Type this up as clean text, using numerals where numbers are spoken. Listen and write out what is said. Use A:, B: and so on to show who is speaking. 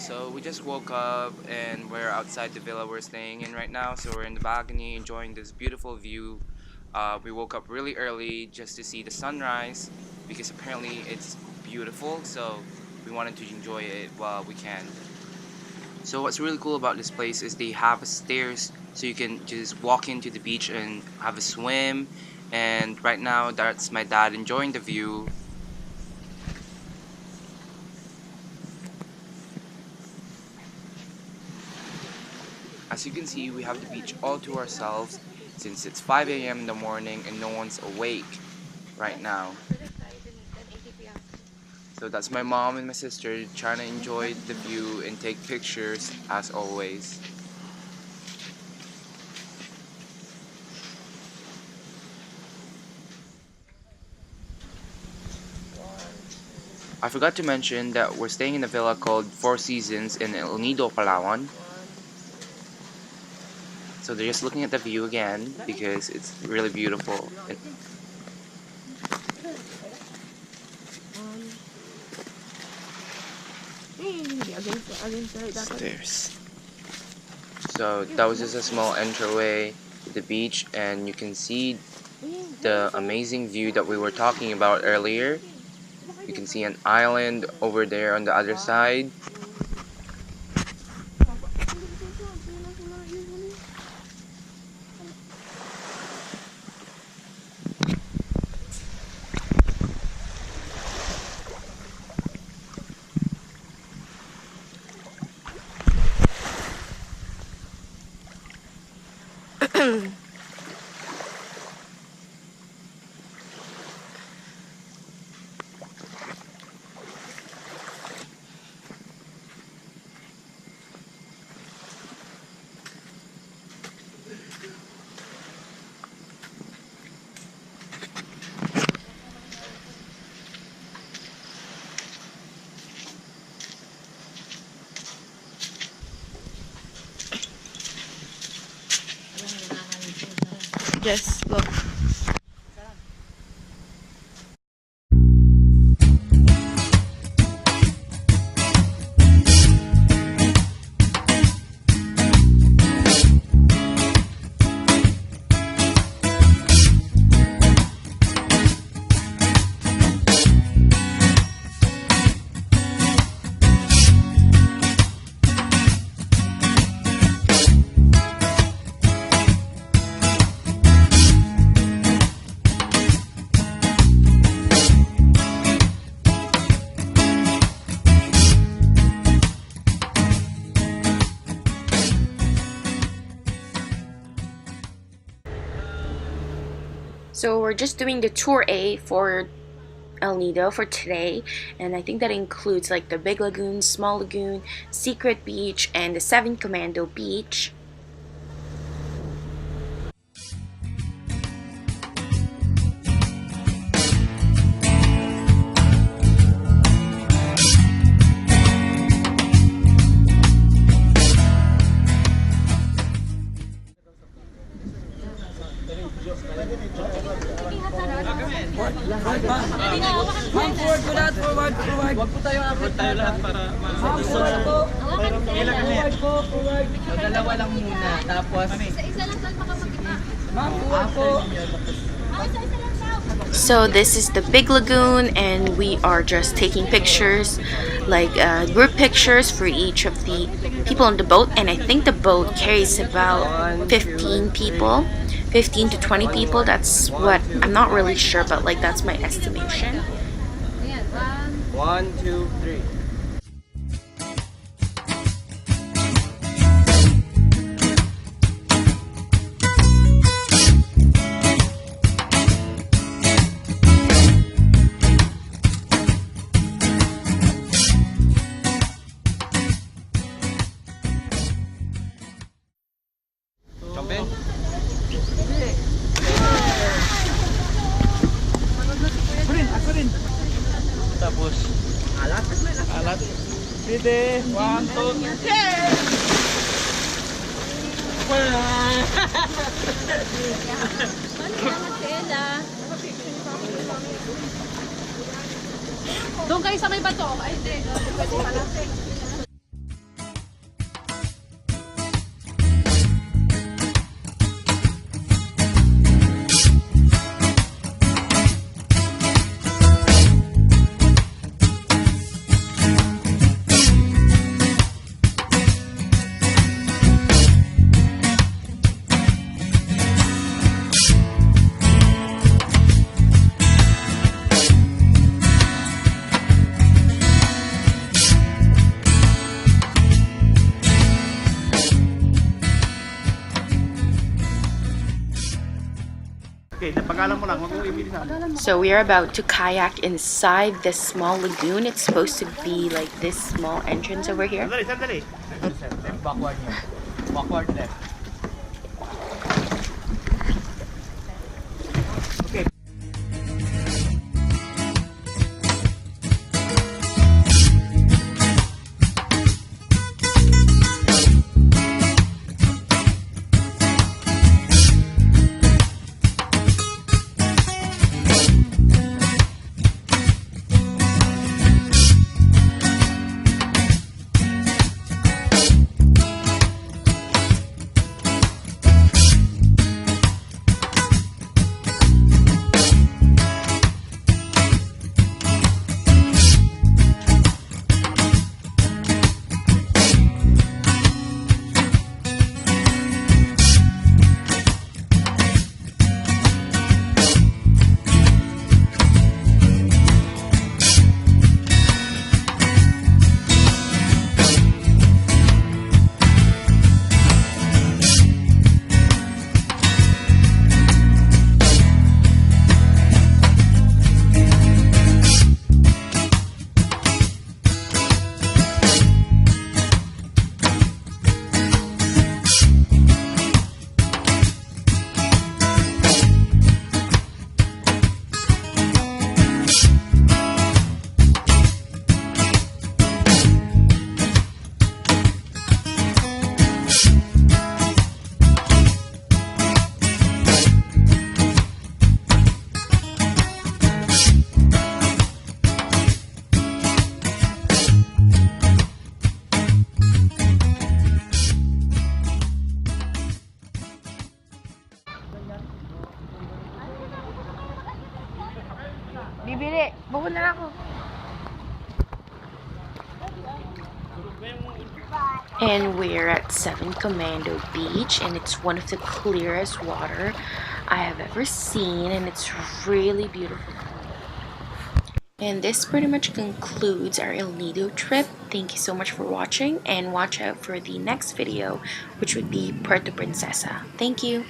A: So we just woke up and we're outside the villa we're staying in right now. So we're in the balcony enjoying this beautiful view. We woke up really early just to see the sunrise because apparently it's beautiful. So we wanted to enjoy it while we can. So what's really cool about this place is they have stairs so you can just walk into the beach and have a swim. And right now that's my dad enjoying the view. As you can see, we have the beach all to ourselves since it's 5 a.m. in the morning and no one's awake right now. So that's my mom and my sister trying to enjoy the view and take pictures as always. I forgot to mention that we're staying in a villa called Four Seasons in Nido, Palawan. So they're just looking at the view again because it's really beautiful. Stairs. So that was just a small entryway to the beach, and you can see the amazing view that we were talking about earlier. You can see an island over there on the other side.
B: Just go. So we're just doing the tour A for El Nido for today, and I think that includes like the Big Lagoon, Small Lagoon, Secret Beach, and the Seven Commando Beach.
C: Forward po lahat, forward. Wag po tayo lahat para forward. So, dalawa lang muna, tapos isa lang saan makapagkita. Forward po.
B: So this is the Big Lagoon, and we are just taking pictures, like group pictures for each of the people on the boat, and I think the boat carries about 15 people. 15 to 20 people, that's what, I'm not really sure, but like that's my estimation.
A: 1, 2, 3. Jump in. Ako rin. Tapos alat. Pwede. 1, 2,
D: 3. Doon kayo sa may bato. Ay, hindi.
B: So we are about to kayak inside this small lagoon. It's supposed to be like this small entrance over here.
C: Backward niyo. Backward left. Okay.
B: Bibili. Buko na ako. And we're at 7 Commando Beach, and it's one of the clearest water I have ever seen, and it's really beautiful. And this pretty much concludes our El Nido trip. Thank you so much for watching, and watch out for the next video, which would be Puerto Princesa. Thank you.